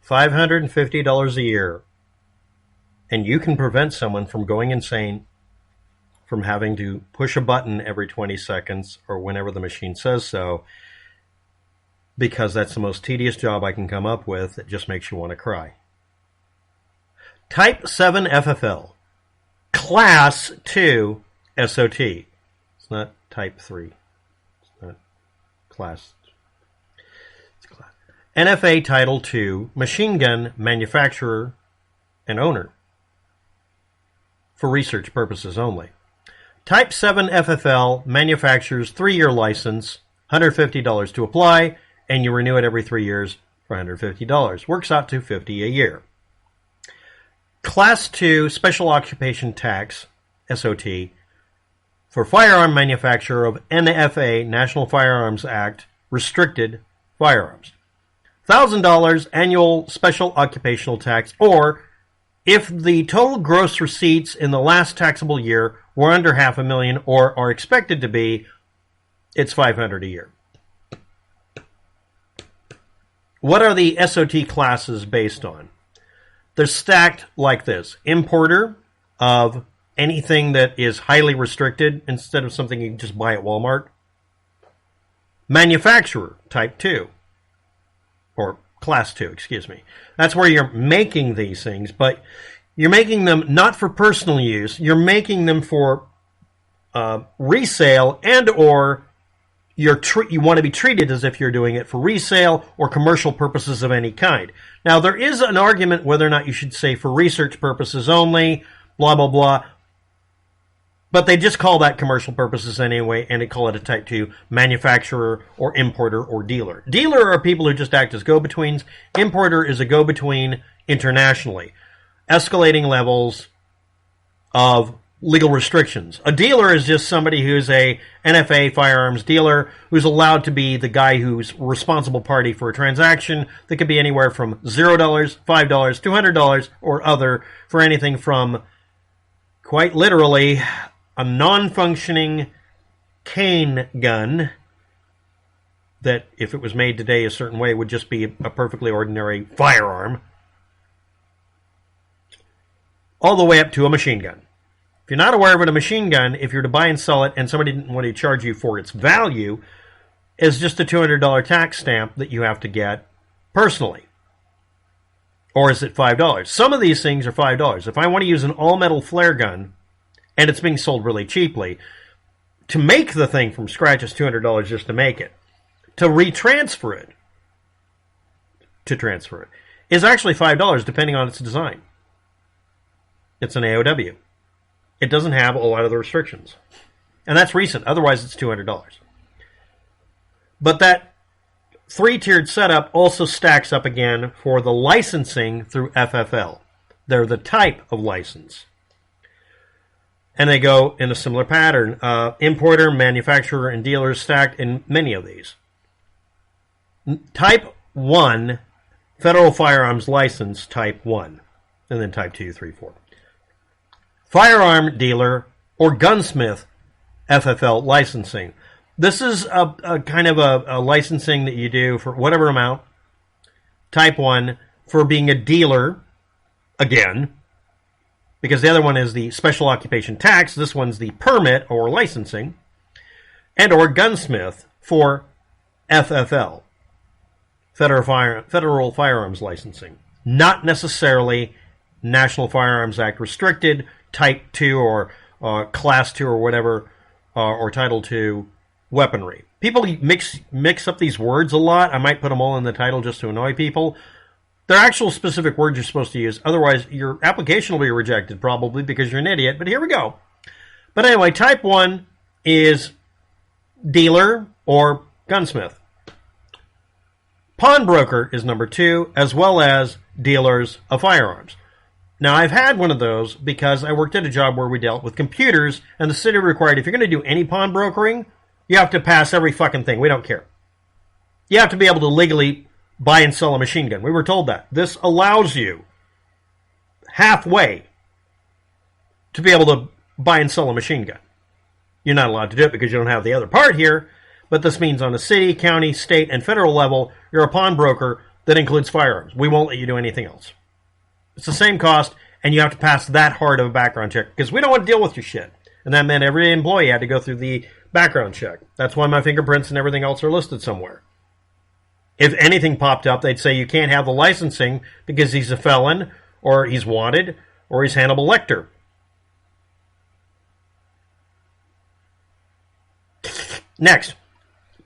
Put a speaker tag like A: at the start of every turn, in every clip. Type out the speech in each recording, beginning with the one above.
A: $550 a year, and you can prevent someone from going insane, from having to push a button every 20 seconds or whenever the machine says so, because that's the most tedious job I can come up with. It just makes you want to cry. Type 7 FFL, Class 2 SOT. It's not Type 3. It's not Class. It's Class. NFA Title 2 Machine Gun Manufacturer and Owner. For research purposes only. Type 7 FFL manufactures 3-year license, $150 to apply, and you renew it every 3 years for $150. Works out to $50 a year. Class 2 Special Occupation Tax, SOT, for firearm manufacturer of NFA, National Firearms Act, restricted firearms. $1,000 annual special occupational tax, or if the total gross receipts in the last taxable year were under $500,000 or are expected to be, it's $500 a year. What are the SOT classes based on? They're stacked like this. Importer of anything that is highly restricted instead of something you can just buy at Walmart. Manufacturer, type 2. Or class 2, excuse me. That's where you're making these things, but you're making them not for personal use. You're making them for resale, and or you want to be treated as if you're doing it for resale or commercial purposes of any kind. Now, there is an argument whether or not you should say for research purposes only, blah, blah, blah. But they just call that commercial purposes anyway, and they call it a type 2 manufacturer or importer or dealer. Dealer are people who just act as go-betweens. Importer is a go-between internationally. Escalating levels of legal restrictions. A dealer is just somebody who's a NFA firearms dealer who's allowed to be the guy who's responsible party for a transaction that could be anywhere from $0, $5, $200, or other, for anything from, quite literally, a non-functioning cane gun that, if it was made today a certain way, would just be a perfectly ordinary firearm, all the way up to a machine gun. If you're not aware of it, a machine gun, if you're to buy and sell it and somebody didn't want to charge you for its value, is just a $200 tax stamp that you have to get personally. Or is it $5? Some of these things are $5. If I want to use an all-metal flare gun, and it's being sold really cheaply, to make the thing from scratch is $200 just to make it. To retransfer it, is actually $5 depending on its design. It's an AOW. It doesn't have a lot of the restrictions. And that's recent. Otherwise, it's $200. But that 3-tiered setup also stacks up again for the licensing through FFL. They're the type of license. And they go in a similar pattern. Importer, manufacturer, and dealers stacked in many of these. Type 1, Federal Firearms License, Type 1. And then Type 2, 3, 4. Firearm dealer or gunsmith FFL licensing. This is a kind of a licensing that you do for whatever amount. Type 1 for being a dealer, again, because the other one is the special occupation tax. This one's the permit or licensing. And or gunsmith for FFL, Federal Firearms Licensing. Not necessarily National Firearms Act restricted, Type 2 or Class 2 or whatever, or Title 2 weaponry. People mix up these words a lot. I might put them all in the title just to annoy people. They're actual specific words you're supposed to use. Otherwise, your application will be rejected probably because you're an idiot. But here we go. But anyway, Type 1 is dealer or gunsmith. Pawnbroker is number 2, as well as dealers of firearms. Now, I've had one of those because I worked at a job where we dealt with computers, and the city required if you're going to do any pawnbrokering, you have to pass every fucking thing. We don't care. You have to be able to legally buy and sell a machine gun. We were told that. This allows you halfway to be able to buy and sell a machine gun. You're not allowed to do it because you don't have the other part here, but this means on the city, county, state, and federal level, you're a pawnbroker that includes firearms. We won't let you do anything else. It's the same cost, and you have to pass that hard of a background check because we don't want to deal with your shit. And that meant every employee had to go through the background check. That's why my fingerprints and everything else are listed somewhere. If anything popped up, they'd say you can't have the licensing because he's a felon, or he's wanted, or he's Hannibal Lecter. Next,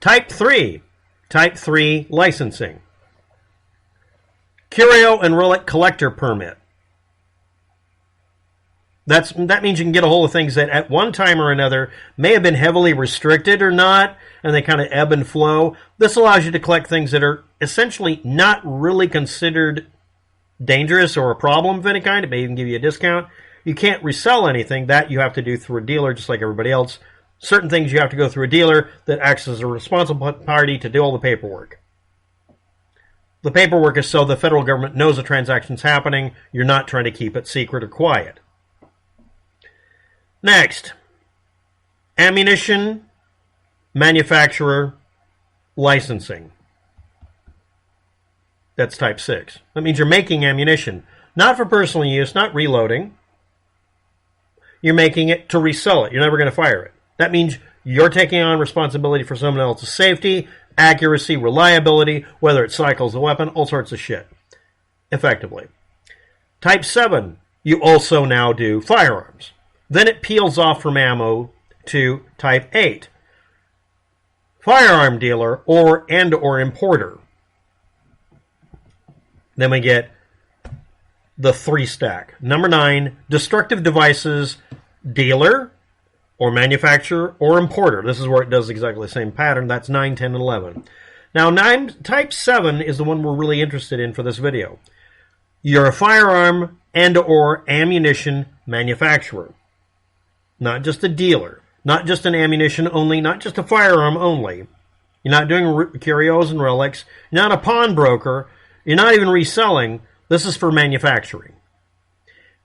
A: Type 3. Type 3 licensing. Curio and relic collector permit. That means you can get a hold of things that at one time or another may have been heavily restricted or not, and they kind of ebb and flow. This allows you to collect things that are essentially not really considered dangerous or a problem of any kind. It may even give you a discount. You can't resell anything. That you have to do through a dealer just like everybody else. Certain things you have to go through a dealer that acts as a responsible party to do all the paperwork. The paperwork is so the federal government knows the transaction's happening. You're not trying to keep it secret or quiet. Next, ammunition manufacturer licensing. That's type 6. That means you're making ammunition, not for personal use, not reloading. You're making it to resell it. You're never going to fire it. That means you're taking on responsibility for someone else's safety, accuracy, reliability, whether it cycles a weapon, all sorts of shit, effectively. Type 7, you also now do firearms. Then it peels off from ammo to type 8. Firearm dealer or importer. Then we get the 3 stack. Number 9, destructive devices dealer or manufacturer or importer. This is where it does exactly the same pattern. That's 9, 10, and 11. Now, type 7 is the one we're really interested in for this video. You're a firearm and or ammunition manufacturer. Not just a dealer, not just an ammunition only, not just a firearm only. You're not doing curios and relics. You're not a pawnbroker. You're not even reselling. This is for manufacturing.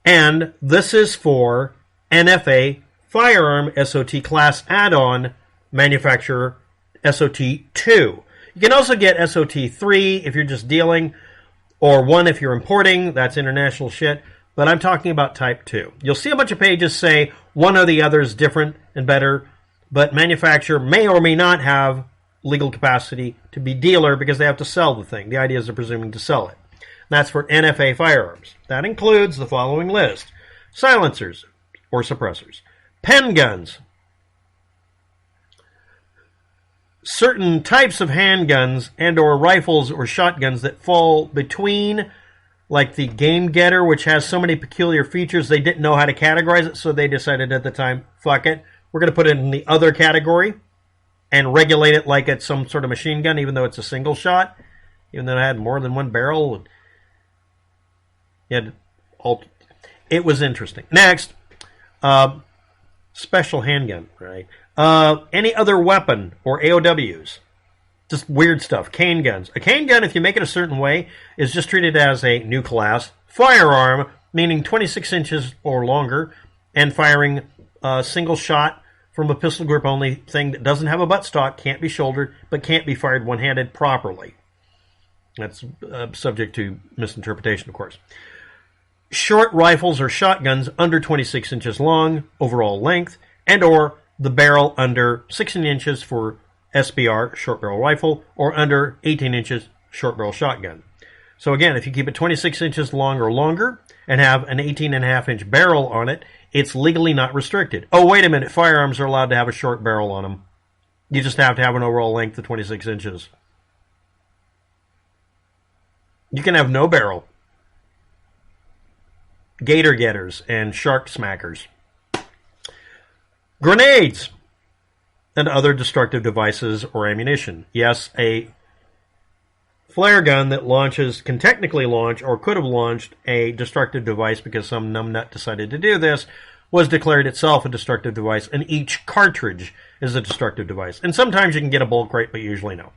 A: And this is for NFA Firearm SOT Class Add-on Manufacturer SOT 2. You can also get SOT 3 if you're just dealing, or 1 if you're importing. That's international shit. But I'm talking about type 2. You'll see a bunch of pages say one or the other is different and better, but manufacturer may or may not have legal capacity to be dealer because they have to sell the thing. The idea is they're presuming to sell it. That's for NFA firearms. That includes the following list: silencers or suppressors, pen guns, certain types of handguns and or rifles or shotguns that fall between, like the Game Getter, which has so many peculiar features they didn't know how to categorize it, so they decided at the time, fuck it, we're going to put it in the other category and regulate it like it's some sort of machine gun, even though it's a single shot, even though it had more than one barrel. It was interesting. Next, special handgun, right? Any other weapon or AOWs. Just weird stuff. Cane guns. A cane gun, if you make it a certain way, is just treated as a new class. Firearm, meaning 26 inches or longer, and firing a single shot from a pistol grip only thing that doesn't have a buttstock, can't be shouldered, but can't be fired one-handed properly. That's subject to misinterpretation, of course. Short rifles or shotguns under 26 inches long, overall length, and or the barrel under 16 inches for SBR, short barrel rifle, or under 18 inches, short barrel shotgun. So again, if you keep it 26 inches long or longer and have an 18.5 inch barrel on it, it's legally not restricted. Oh, wait a minute, firearms are allowed to have a short barrel on them. You just have to have an overall length of 26 inches. You can have no barrel. Gator getters and shark smackers. Grenades and other destructive devices or ammunition. Yes, a flare gun that launches can technically launch or could have launched a destructive device because some numbnut decided to do this, was declared itself a destructive device, and each cartridge is a destructive device. And sometimes you can get a bulk rate, but usually no.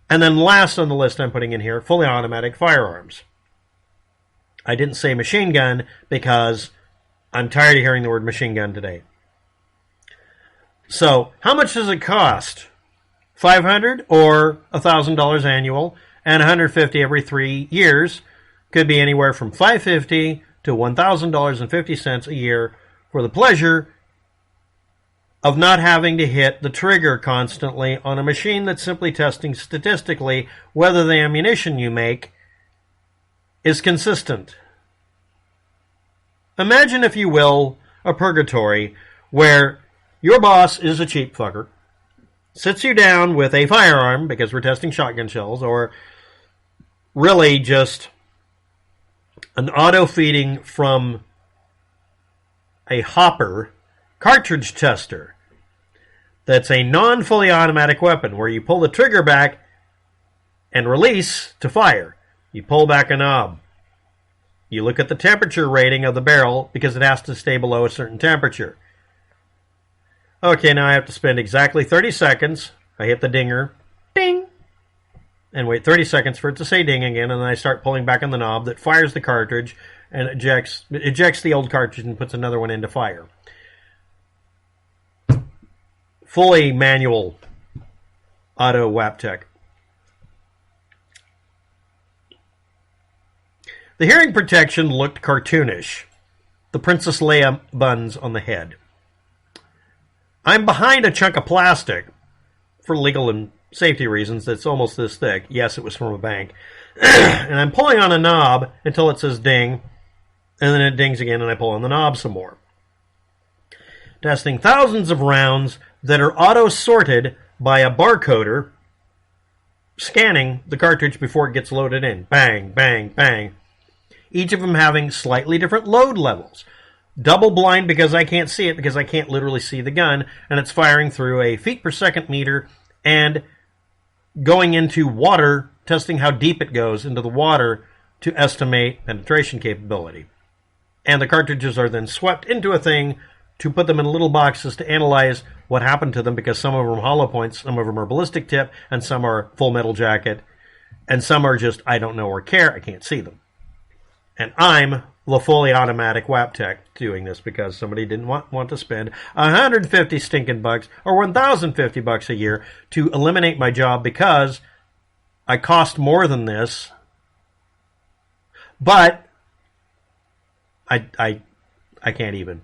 A: And then last on the list I'm putting in here, fully automatic firearms. I didn't say machine gun because I'm tired of hearing the word machine gun today. So, how much does it cost? $500 or $1,000 annual? and $150 every 3 years. Could be anywhere from $550 to $1,000.50 a year for the pleasure of not having to hit the trigger constantly on a machine that's simply testing statistically whether the ammunition you make is consistent. Imagine, if you will, a purgatory where your boss is a cheap fucker, sits you down with a firearm, because we're testing shotgun shells, or really just an auto-feeding from a hopper cartridge tester that's a non-fully automatic weapon where you pull the trigger back and release to fire. You pull back a knob. You look at the temperature rating of the barrel because it has to stay below a certain temperature. Okay, now I have to spend exactly 30 seconds. I hit the dinger, ding, and wait 30 seconds for it to say ding again, and then I start pulling back on the knob that fires the cartridge and ejects the old cartridge and puts another one into fire. Fully manual auto WAP tech. The hearing protection looked cartoonish. The Princess Leia buns on the head. I'm behind a chunk of plastic for legal and safety reasons that's almost this thick. Yes, it was from a bank. And I'm pulling on a knob until it says ding, and then it dings again, and I pull on the knob some more. Testing thousands of rounds that are auto-sorted by a barcoder scanning the cartridge before it gets loaded in. Bang, bang, bang. Each of them having slightly different load levels. Double blind because I can't see it, because I can't literally see the gun, and it's firing through a feet per second meter and going into water, testing how deep it goes into the water to estimate penetration capability. And the cartridges are then swept into a thing to put them in little boxes to analyze what happened to them, because some of them are hollow points, some of them are ballistic tip, and some are full metal jacket, and some are just, I don't know or care, I can't see them. And I'm the fully automatic WAP tech doing this because somebody didn't want to spend $150 stinking bucks or $1,050 a year to eliminate my job because I cost more than this. But I can't even.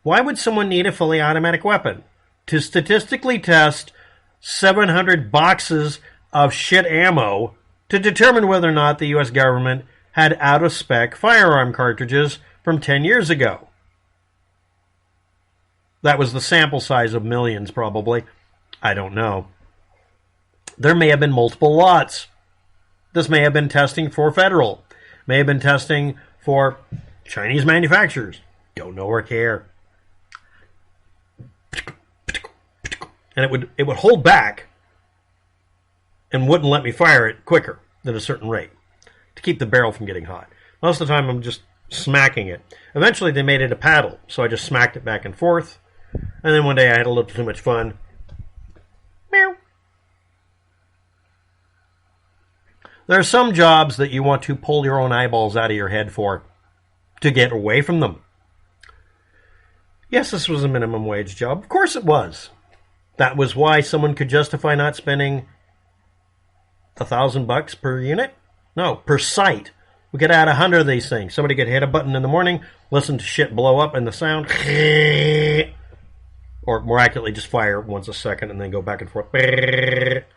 A: Why would someone need a fully automatic weapon? To statistically test 700 boxes of shit ammo to determine whether or not the U.S. government had out-of-spec firearm cartridges from 10 years ago. That was the sample size of millions, probably. I don't know. There may have been multiple lots. This may have been testing for federal. May have been testing for Chinese manufacturers. Don't know or care. And it would hold back and wouldn't let me fire it quicker than a certain rate to keep the barrel from getting hot. Most of the time I'm just smacking it. Eventually they made it a paddle, so I just smacked it back and forth. And then one day I had a little too much fun. Meow. There are some jobs that you want to pull your own eyeballs out of your head for to get away from them. Yes, this was a minimum wage job. Of course it was. That was why someone could justify not spending $1,000 per unit. No, per site. We could add 100 of these things. Somebody could hit a button in the morning, listen to shit blow up, and the sound, or more accurately, just fire once a second and then go back and forth,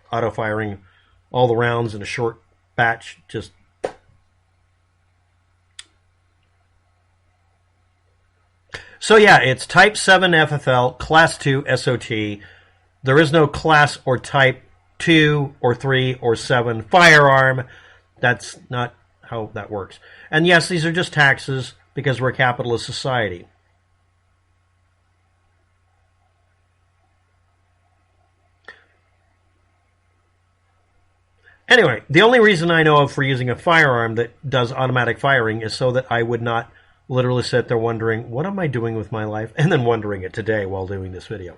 A: auto firing all the rounds in a short batch. Just so yeah, it's Type 7 FFL, Class 2 SOT. There is no Class or Type 2 or 3 or 7 firearm. That's not how that works. And yes, these are just taxes because we're a capitalist society. Anyway, the only reason I know of for using a firearm that does automatic firing is so that I would not literally sit there wondering, what am I doing with my life? And then wondering it today while doing this video.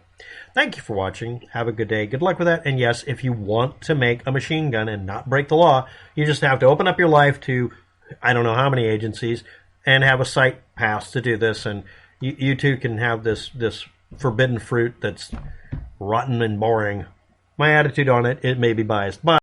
A: Thank you for watching. Have a good day. Good luck with that. And yes, if you want to make a machine gun and not break the law, you just have to open up your life to, I don't know how many agencies, and have a site pass to do this. And you too can have this forbidden fruit that's rotten and boring. My attitude on it, it may be biased. Bye.